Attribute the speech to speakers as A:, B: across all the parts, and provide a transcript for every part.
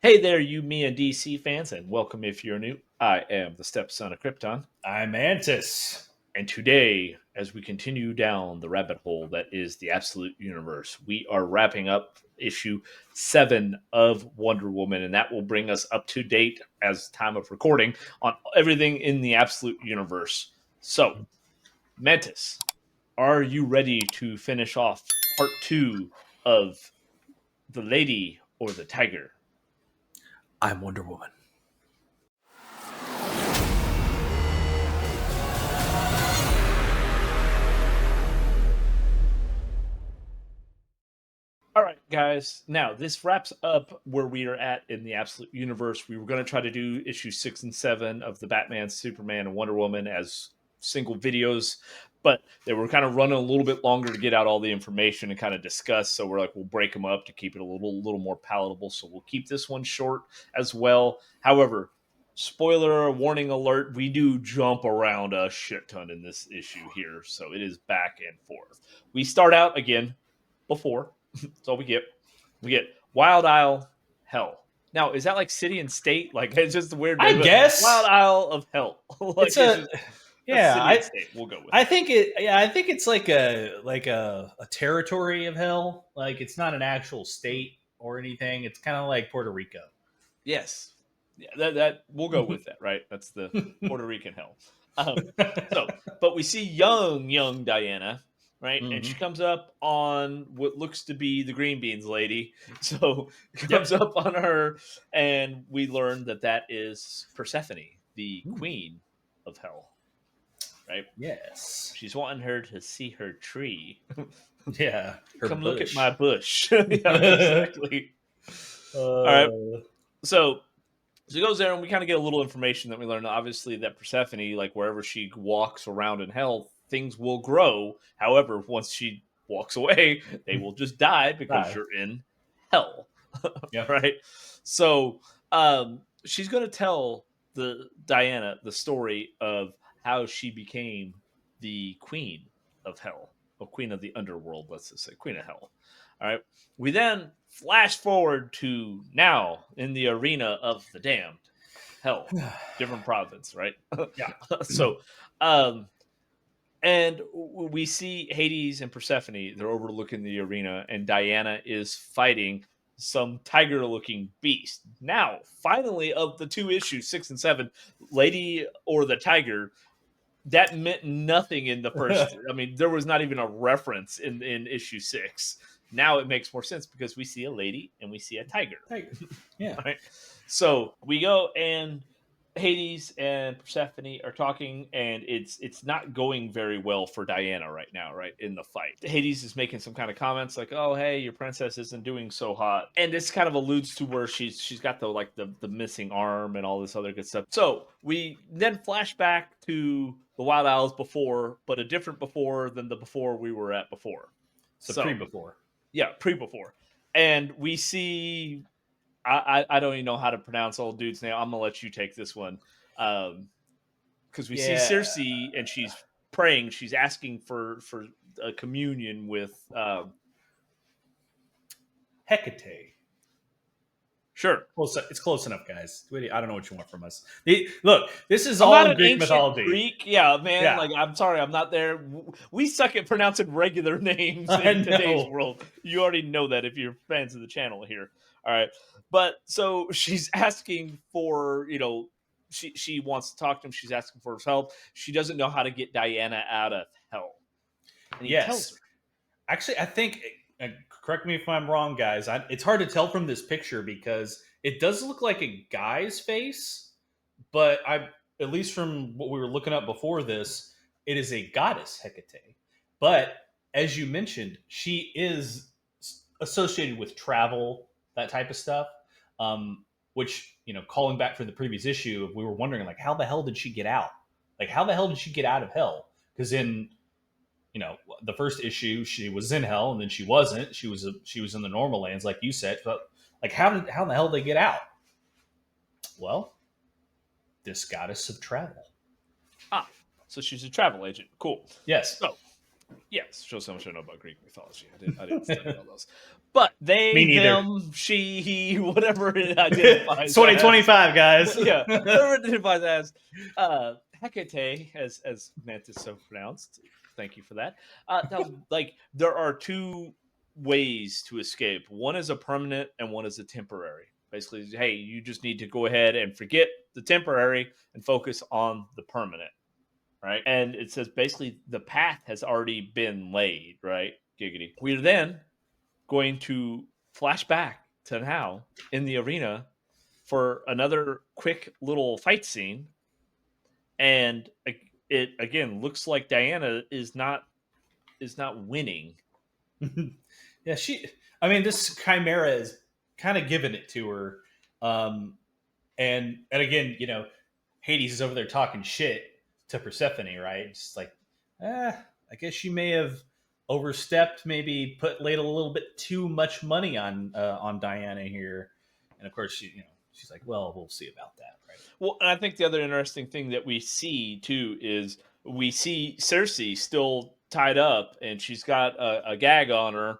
A: Hey there, you me and DC fans, and welcome if you're new. I am the stepson of Krypton,
B: I'm Mantis.
A: and today, as we continue down the rabbit hole that is the Absolute Universe, we are wrapping up issue 7 of Wonder Woman, and that will bring us up to date as time of recording on everything in the Absolute Universe. So, Mantis, are you ready to finish off part 2 of The Lady or the Tiger?
B: I'm Wonder Woman.
A: All right, guys. Now, this wraps up where we are at in the Absolute Universe. We were going to try to do issue 6 and 7 of the Batman, Superman, and Wonder Woman as single videos, but they were kind of running a little bit longer to get out all the information and kind of discuss. So we're like, we'll break them up to keep it a little more palatable. So we'll keep this one short as well. However, spoiler warning alert, we do jump around a shit ton in this issue here. So it is back and forth. We start out again before. That's all we get. We get Wild Isle Hell. Now, is that like city and state? Like it's just a weird
B: I
A: name. But Wild
B: guess
A: Isle of Hell. Like
B: it's
A: it's
B: a
A: just a
B: yeah.
A: city and state. We'll go with
B: I
A: that.
B: think it. Yeah, I think it's like a territory of hell. Like it's not an actual state or anything. It's kind of like Puerto Rico.
A: Yes. Yeah, that we'll go with that, right? That's the Puerto Rican hell. So, but we see young Diana, right? And she
B: hmm
A: comes up on what looks to be the green beans lady. So comes
B: Yep.
A: up on her, and we learn that that is Persephone, the queen of hell, right?
B: Yes.
A: She's wanting her to see her tree.
B: Yeah. Her
A: Come look at my
B: bush.
A: bush. Yeah, exactly. All right.
B: uh,
A: So he goes there, and we kind of get a little information that we learn. Obviously, that Persephone, like wherever she walks around in hell, things will grow. However, once she walks away, they will just die because
B: die.
A: you're in hell,
B: Yep.
A: right? So she's going to tell the Diana the story of how she became the queen of hell, or queen of the underworld. Let's just say queen of hell. All right. We then flash forward to now in the arena of the damned, hell, different province, right?
B: Yeah.
A: So, um, and we see Hades and Persephone. They're overlooking the arena, and Diana is fighting some tiger-looking beast. Now, finally, of the two issues, 6 and 7, Lady or the Tiger, that meant nothing in the first. I mean, there was not even a reference in issue 6. Now it makes more sense because we see a lady and we see a tiger.
B: Tiger. Yeah.
A: Right? So we go, and Hades and Persephone are talking, and it's not going very well for Diana right now, right, in the fight. Hades is making some kind of comments like, "Oh, hey, your princess isn't doing so hot," and this kind of alludes to where she's got the missing arm and all this other good stuff. So we then flash back to the Wild Isles before, but a different before than the before we were at before.
B: So pre
A: So
B: before.
A: yeah, pre before, and we see I don't even know how to pronounce old dude's name. I'm gonna let you take this one, because we see
B: Yeah.
A: Circe and she's praying. She's asking for a communion with.
B: Hecate.
A: Sure,
B: It's close enough, guys. I don't know what you want from us. Look, this is
A: I'm
B: all
A: not
B: in
A: an
B: Greek
A: ancient
B: mythology.
A: Greek. Yeah, man.
B: Yeah,
A: Like I'm sorry, I'm not there. We suck at pronouncing regular names
B: I
A: in today's
B: know.
A: world. You already know that if you're fans of the channel here. All right, but so she's asking for she wants to talk to him. She's asking for his help. She doesn't know how to get Diana out of hell, and he tells
B: Yes,
A: her.
B: actually, I think. Correct me if I'm wrong, guys. It's hard to tell from this picture because it does look like a guy's face, but at least from what we were looking up before this, it is a goddess Hecate. But as you mentioned, she is associated with travel, that type of stuff. Which calling back for the previous issue, we were wondering like, how the hell did she get out? Like, how the hell did she get out of hell? Because in the first issue she was in hell, and then she wasn't. She was in the normal lands, like you said. But like, how the hell did they get out? Well, this goddess of travel.
A: Ah, so she's a travel agent. Cool.
B: Yes.
A: So Yes, shows how much I know about Greek mythology. I didn't study all those. But
B: Me
A: they,
B: neither.
A: them, she, he, whatever it
B: It's
A: identifies as.
B: 2025, guys.
A: Yeah, whatever it identifies as. Hecate, as Mantis so pronounced. Thank you for that. Tells like there are two ways to escape. One is a permanent, and one is a temporary. Basically, hey, you just need to go ahead and forget the temporary and focus on the permanent, right? And it says basically the path has already been laid, right? Giggity. We're then going to flash back to now in the arena for another quick little fight scene, and it again looks like Diana is not winning.
B: Yeah, I mean, this Chimera is kind of giving it to her. And again, Hades is over there talking shit to Persephone, right? Just like, I guess you may have overstepped, maybe laid a little bit too much money on Diana here. And of course, she's like, well, we'll see about that, right?
A: Well, and I think the other interesting thing that we see too is we see Cersei still tied up, and she's got a gag on her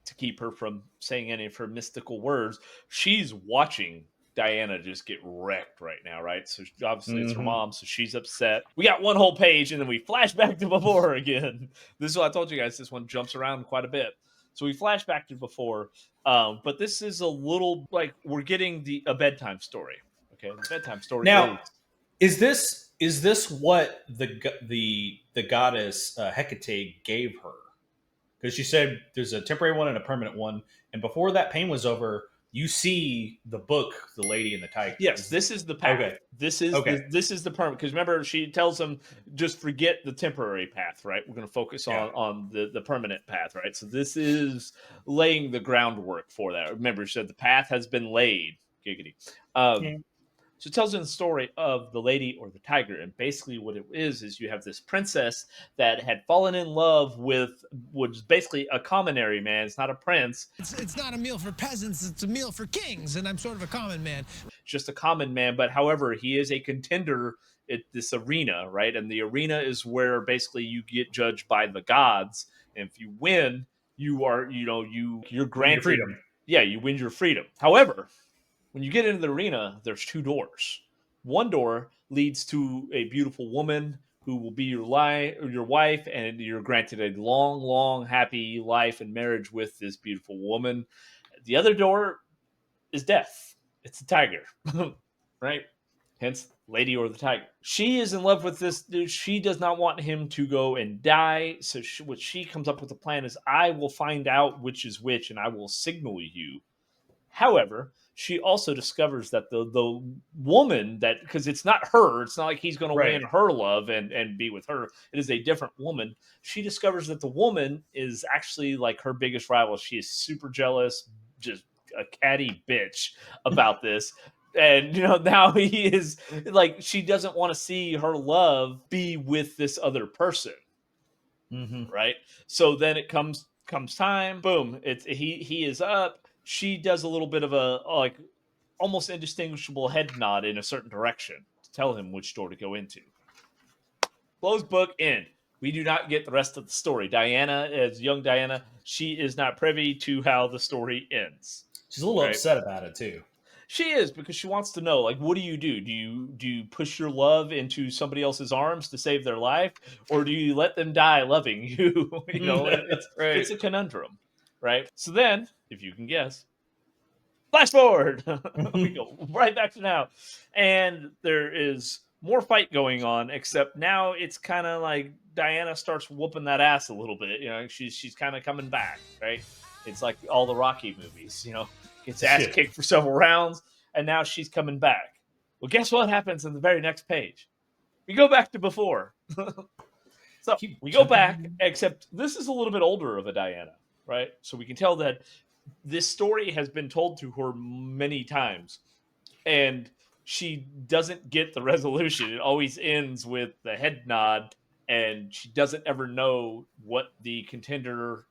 A: to keep her from saying any of her mystical words. She's watching Diana just get wrecked right now, right? So obviously it's her mom, so she's upset. We got one whole page, and then we flash back to before again. This is what I told you guys. This one jumps around quite a bit. So we flash back to before, but this is a little like we're getting a bedtime story. Okay, the bedtime story.
B: Now, is this what the goddess Hecate gave her? Because she said there's a temporary one and a permanent one, and before that pain was over, you see the book, The Lady and the Tiger.
A: Yes, this is the path.
B: Okay.
A: This is this is the permanent. Because remember, she tells them just forget the temporary path, right? We're going to focus on the permanent path, right? So this is laying the groundwork for that. Remember, she said the path has been laid. Giggity. So it tells them the story of the lady or the tiger. And basically what it is you have this princess that had fallen in love with was basically a commonary man. It's not a prince.
C: It's not a meal for peasants. It's a meal for kings. And I'm sort of a common man.
A: Just a common man. But however, he is a contender at this arena, right? And the arena is where basically you get judged by the gods. And if you win, you are, you're granted
B: freedom.
A: Yeah, you win your freedom. However, when you get into the arena, there's two doors. One door leads to a beautiful woman who will be your wife, and you're granted a long, long, happy life and marriage with this beautiful woman. The other door is death. It's a tiger, right? Hence, Lady or the Tiger. She is in love with this dude. She does not want him to go and die. So what she comes up with a plan is, I will find out which is which, and I will signal you. However, she also discovers that the woman that, because it's not her, it's not like he's going to win her love and be with her. It is a different woman. She discovers that the woman is actually like her biggest rival. She is super jealous, just a catty bitch about this. And now he is like, she doesn't want to see her love be with this other person, right? So then it comes time. Boom! He is up. She does a little bit of a like almost indistinguishable head nod in a certain direction to tell him which door to go into. Close book, end. We do not get the rest of the story. Diana, as young Diana, she is not privy to how the story ends.
B: She's a little upset about it too.
A: She is, because she wants to know, like, what do you do? Do you push your love into somebody else's arms to save their life, or do you let them die loving you? It's a conundrum, right? So then, if you can guess, flash forward. We go right back to now, and there is more fight going on. Except now it's kind of like Diana starts whooping that ass a little bit. She's kind of coming back, right? It's like all the Rocky movies, gets ass kicked for several rounds, and now she's coming back. Well, guess what happens in the very next page? We go back to before. So we go back, except this is a little bit older of a Diana, right? So we can tell that this story has been told to her many times, and she doesn't get the resolution. It always ends with the head nod, and she doesn't ever know what the contender,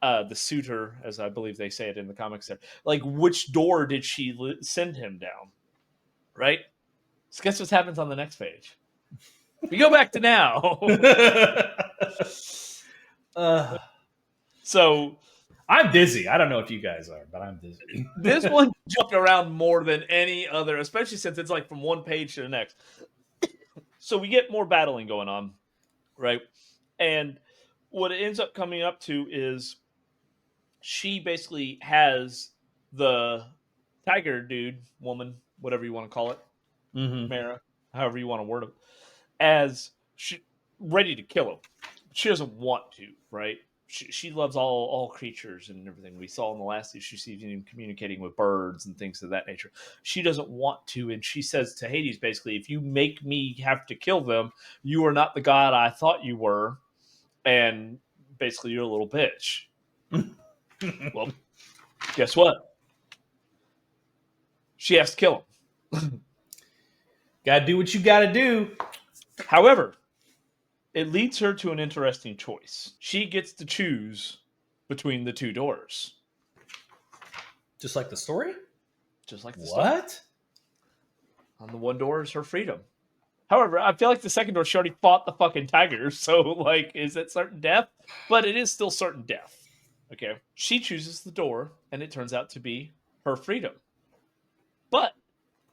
A: the suitor, as I believe they say it in the comics there, like which door did she send him down, right? So guess what happens on the next page? We go back to now.
B: Uh,
A: So
B: I'm dizzy. I don't know if you guys are, but I'm dizzy.
A: this one jumped around more than any other, especially since it's like from one page to the next. So we get more battling going on, right? And what it ends up coming up to is she basically has the tiger dude, woman, whatever you want to call it,
B: Mm-hmm.
A: Mara, however you want to word it, as she ready to kill him. She doesn't want to, right? She loves all creatures and everything. We saw in the last issue, she's even communicating with birds and things of that nature. She doesn't want to, and she says to Hades, basically, if you make me have to kill them, you are not the god I thought you were, and basically you're a little bitch. Well, guess what? She has to kill him.
B: Gotta do what you gotta do.
A: However, it leads her to an interesting choice. She gets to choose between the two doors,
B: Just like the story?
A: just like the story.
B: What?
A: On the one door is her freedom. However, I feel like the second door, she already fought the fucking tiger, so like, is it certain death? But it is still certain death. Okay, she chooses the door, and it turns out to be her freedom. But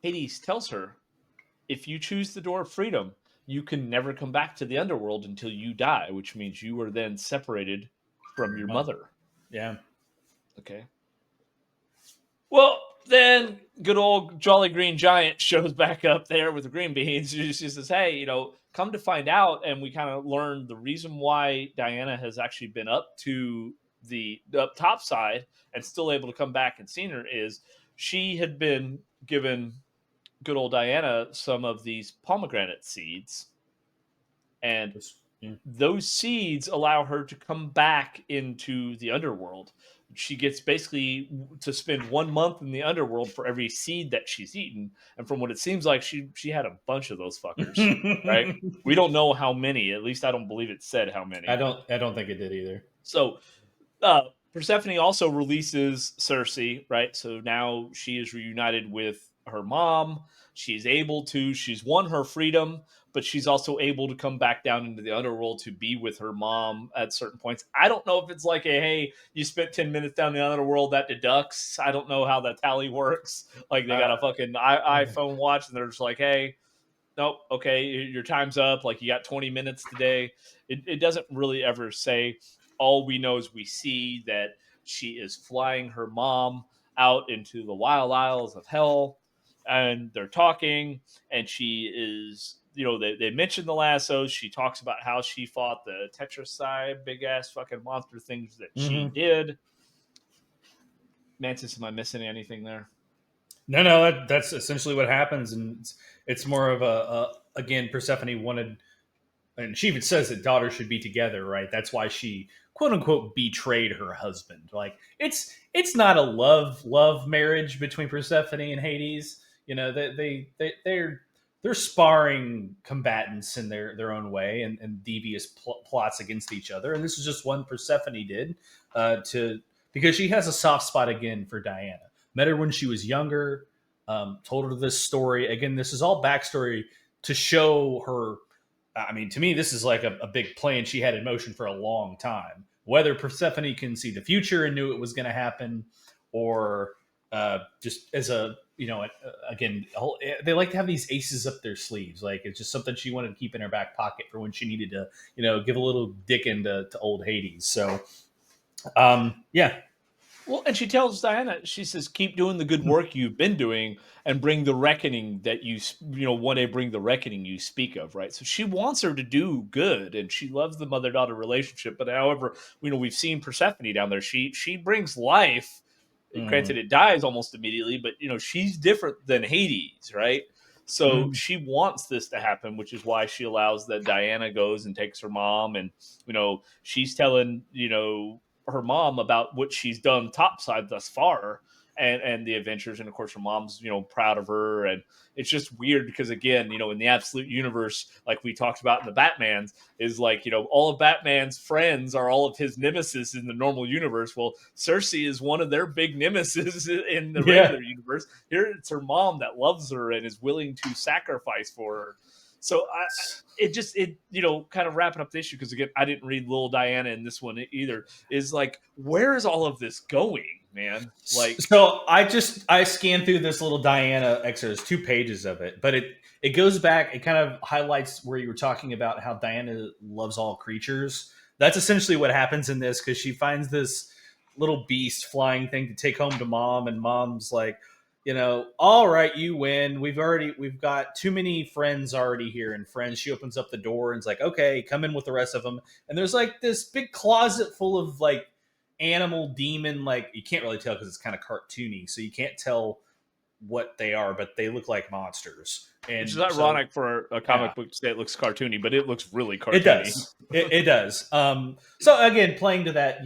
A: Hades tells her, if you choose the door of freedom, you can never come back to the underworld until you die, which means you are then separated from your mother.
B: Yeah.
A: Okay. Well, then good old Jolly Green Giant shows back up there with the green beans. She says, hey, come to find out, and we kind of learned the reason why Diana has actually been up to the up top side and still able to come back and seen her is she had been given good old Diana some of these pomegranate seeds, and
B: Yeah.
A: those seeds allow her to come back into the underworld. She gets basically to spend 1 month in the underworld for every seed that she's eaten, and from what it seems like, she had a bunch of those fuckers. Right? We don't know how many. At least I don't believe it said how many.
B: I don't think it did either.
A: So Persephone also releases Circe, right? So now she is reunited with her mom. She's won her freedom, but she's also able to come back down into the underworld to be with her mom at certain points. I don't know if it's like hey, you spent 10 minutes down the underworld, that deducts. I don't know how that tally works. Like they got a fucking iPhone watch and they're just like, hey, nope, okay, your time's up. Like you got 20 minutes today. It doesn't really ever say. All we know is we see that she is flying her mom out into the wild isles of hell, and they're talking, and she is, they mentioned the lassos. She talks about how she fought the Tetracide, big ass fucking monster things that she did. Mantis, am I missing anything there?
B: No, that's essentially what happens, and it's more of a again, Persephone wanted, and she even says that daughters should be together, right? That's why she quote unquote betrayed her husband. Like it's not a love marriage between Persephone and Hades. They're sparring combatants in their own way and devious plots against each other. And this is just one Persephone did because she has a soft spot again for Diana. Met her when she was younger. Told her this story. Again, this is all backstory to show her. I mean, to me, this is like a big plan she had in motion for a long time. Whether Persephone can see the future and knew it was going to happen, or just as again, they like to have these aces up their sleeves. Like it's just something she wanted to keep in her back pocket for when she needed to, give a little dick into old Hades. So, yeah.
A: Well, and she tells Diana, she says, keep doing the good work you've been doing and bring the reckoning that one day bring the reckoning you speak of, right? So she wants her to do good and she loves the mother-daughter relationship. But however, we've seen Persephone down there. She brings life. Granted, it dies almost immediately, but, she's different than Hades, right? So she wants this to happen, which is why she allows that Diana goes and takes her mom. And, she's telling, her mom about what she's done topside thus far and the adventures, and of course her mom's proud of her. And it's just weird because again, in the absolute universe, like we talked about in the Batmans, is like all of Batman's friends are all of his nemesis in the normal universe. Well, Circe is one of their big nemesis in the regular universe. Here it's her mom that loves her and is willing to sacrifice for her. So it kind of wrapping up the issue, because again, I didn't read Little Diana in this one either. Is like, where is all of this going, man? Like,
B: so I scanned through this little Diana excerpt. There's 2 pages of it, but it goes back. It kind of highlights where you were talking about how Diana loves all creatures. That's essentially what happens in this, because she finds this little beast flying thing to take home to mom, and mom's like, all right, you win. We've got too many friends already here, and friends. She opens up the door and is like, okay, come in with the rest of them. And there's like this big closet full of like animal demon, like you can't really tell because it's kind of cartoony, so you can't tell what they are, but they look like monsters. And
A: which is ironic for a comic book to say it looks cartoony, but it looks really cartoony.
B: It does. It does. So again, playing to that,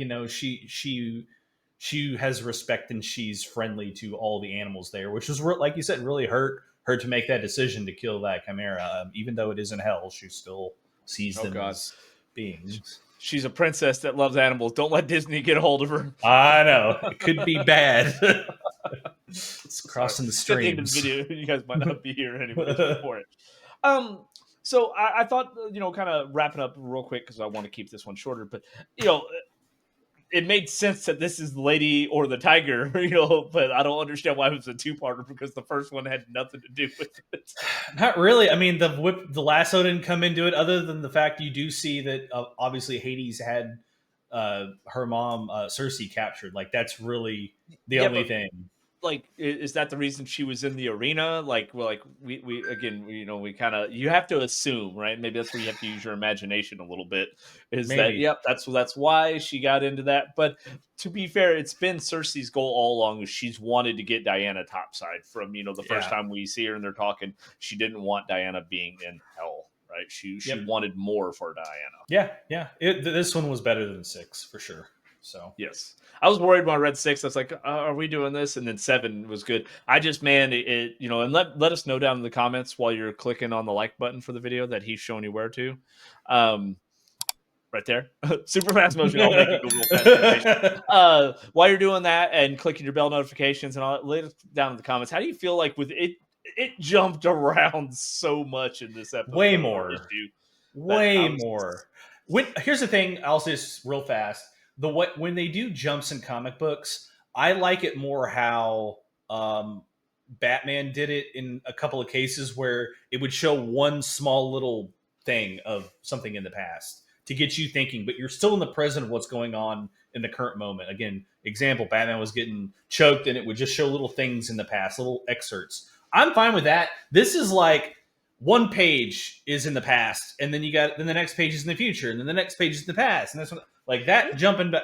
B: she has respect and she's friendly to all the animals there, which was, like you said, really hurt her to make that decision to kill that chimera. Even though it is in hell, she still sees them as beings.
A: She's a princess that loves animals. Don't let Disney get a hold of her.
B: I know. It could be bad. It's crossing the streams.
A: At the end of the video, you guys might not be here anyway for it. So I thought, kind of wrapping up real quick, because I want to keep this one shorter, but, it made sense that this is the Lady or the Tiger, but I don't understand why it was a 2-parter, because the first one had nothing to do with it.
B: Not really. I mean, the lasso didn't come into it, other than the fact you do see that obviously Hades had her mom, Circe, captured. Like, that's really the only thing.
A: Like, is that the reason she was in the arena? Like, we again, we kind of, you have to assume, right? Maybe that's where you have to use your imagination a little bit. Is maybe. That, yep, that's why she got into that. But to be fair, it's been Cersei's goal all along. She's wanted to get Diana topside from, the first time we see her and they're talking. She didn't want Diana being in hell, right? She wanted more for Diana.
B: Yeah. This one was better than 6 for sure. So
A: yes, I was worried when I read 6. I was like, "Are we doing this?" And then 7 was good. I just, man, and let us know down in the comments while you're clicking on the like button for the video that he's showing you where to, right there, super fast motion. I'll make it go real fast. While you're doing that and clicking your bell notifications and all that, let us down in the comments. How do you feel like with it? It jumped around so much in this episode.
B: Way more. Here's the thing. I'll say this real fast. When they do jumps in comic books, I like it more how Batman did it in a couple of cases, where it would show one small little thing of something in the past to get you thinking, but you're still in the present of what's going on in the current moment. Again, example, Batman was getting choked and it would just show little things in the past, little excerpts. I'm fine with that. This is like, one page is in the past, and then then the next page is in the future, and then the next page is in the past, and that's what, like, that jumping back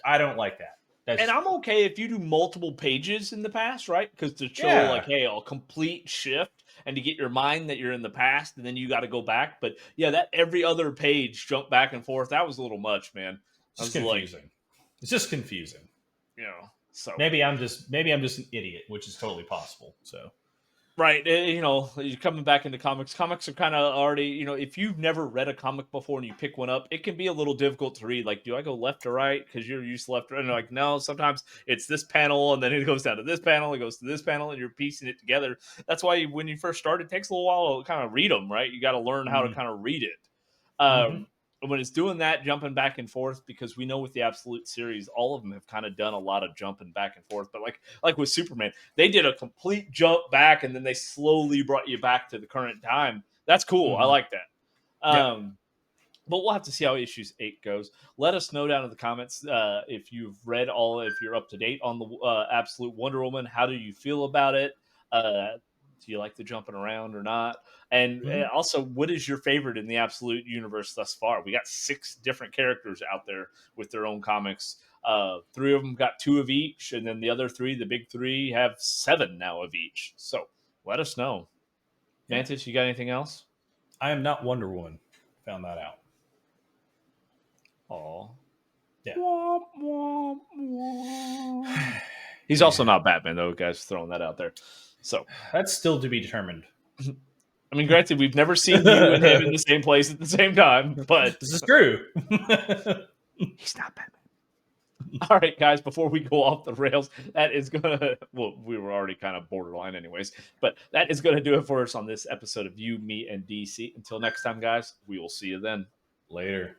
B: I don't like that.
A: And I'm okay if you do multiple pages in the past, right? Because to show like, hey, a complete shift, and to get your mind that you're in the past, and then you got to go back. But yeah, that every other page jump back and forth, that was a little much, man.
B: It's confusing. It's just confusing.
A: So
B: maybe I'm just an idiot, which is totally possible. So.
A: Right, you're coming back into comics. Comics are kind of already, if you've never read a comic before and you pick one up, it can be a little difficult to read. Like, do I go left or right? Because you're used to left or right. And like, no, sometimes it's this panel, and then it goes down to this panel, it goes to this panel, and you're piecing it together. That's why when you first start, it takes a little while to kind of read them, right? You got to learn how to kind of read it. And when it's doing that, jumping back and forth, because we know with the Absolute series, all of them have kind of done a lot of jumping back and forth. But like with Superman, they did a complete jump back, and then they slowly brought you back to the current time. That's cool. I like that. But we'll have to see how issues 8 goes. Let us know down in the comments if you've read if you're up to date on the Absolute Wonder Woman. How do you feel about it? Do you like the jumping around or not? And also, what is your favorite in the Absolute universe thus far? We got 6 different characters out there with their own comics. 3 of them got 2 of each, and then the other 3, the big 3, have 7 now of each. So let us know. Mantis, you got anything else?
B: I am not Wonder Woman. Found that out.
A: Oh,
B: yeah.
A: Womp, womp, womp. He's also not Batman, though, guys. Throwing that out there. So
B: that's still to be determined.
A: I mean, granted, we've never seen you and him in the same place at the same time, but
B: this is true.
A: He's not Batman. All right, guys, before we go off the rails, that is gonna well, we were already kind of borderline anyways, but that is gonna do it for us on this episode of You, Me, and DC. Until next time, guys, we will see you then.
B: Later.